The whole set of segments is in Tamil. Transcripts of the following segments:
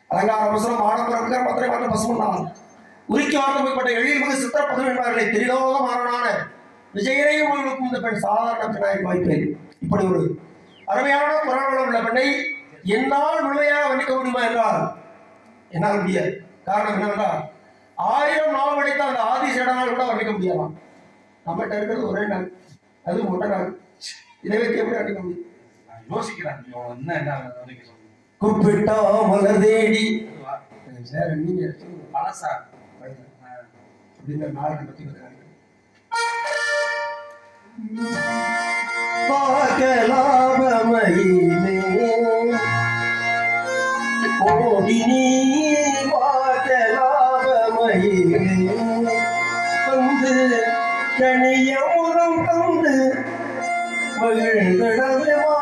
அலங்காரவசரம் ஆடம்பரம் பத்திரை மாற்ற பசுமன்னான் உரிக்க வார்த்தமைப்பட்ட எழில்மிகு சித்திரப்பதம் என்பவர்களை தெரிலோக மாறனான விஜயனை உங்களுக்கும் இந்த பெண் சாதாரண பெண்ணாய் வாய்ப்பேன். இப்படி ஒரு அருமையான குரல் உள்ள பெண்ணை என்னால் முழுமையாக வர்ணிக்க முடியுமா என்றால் என்னால் முடியாது. காரணம் என்னவென்றால் 1000 நாள் படித்த அந்த ஆதி சேடனால் கூட வர்ணிக்க முடியாதான். நம்மகிட்ட இருக்கிறது ஒரே நாள், அது ஒன்றரை நாள். இதை வைக்க எப்படி வர்ணிக்க முடியும்? யோசிக்கிறேன். கூப்பிட்டா மலர் தேடி சார் நீங்க பழசா அப்படின்ற நாளை பற்றி பாக்கலாபமயிலே ஓடினி பாக்கலாபமயிலே வந்து கனியமுறம் தந்து மகிழ்ந்தடவேவா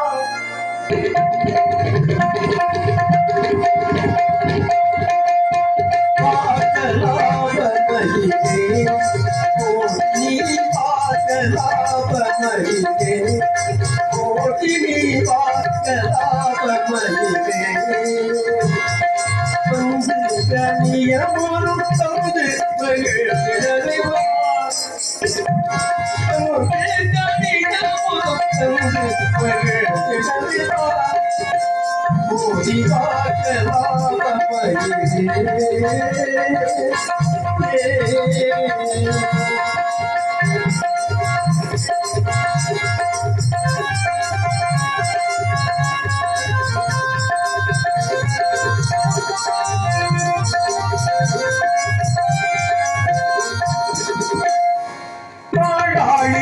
பாடாளி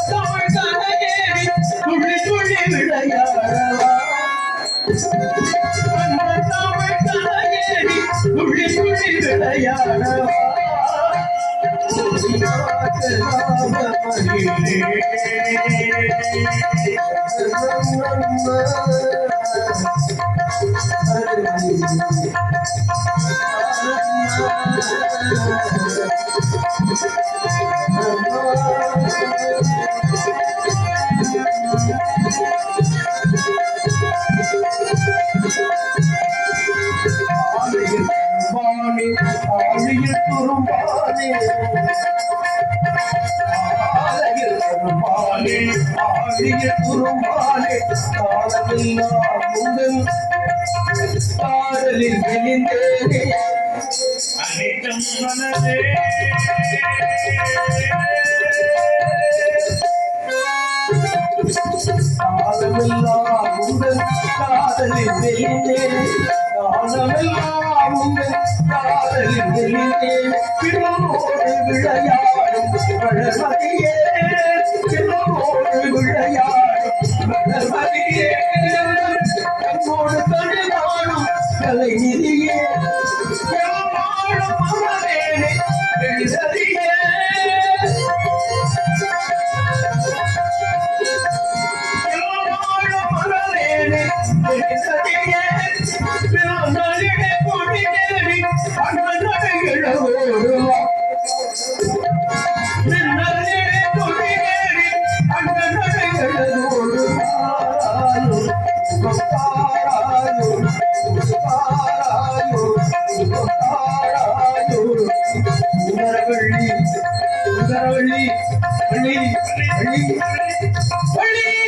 தமிழ் கலையேறி துள்ளி துள்ளி விளையாடவா தமிழ் கலையேறி துள்ளி துள்ளி விளையாடவா ஆழியில் துரும்பானே ஆழியில் துரும்பானே காலமெல்லாம் உங்கள் காதலில் விழிந்தேனே அனைத்தும் மனதே காலமெல்லாம் உங்கள் காதலில் விழிந்தேனே காலமெல்லாம் உங்கள் காதலில் விழிந்தேன் பின்னோடு விளையாடும் வளர்மதியே பின்னோடு விளையாடும் வளர்மதியே கண்ணோடு கடுகாடும் கலை நிதியே மனதேனே எழுதறியே மனதேனே எழுதறியே வள்ளி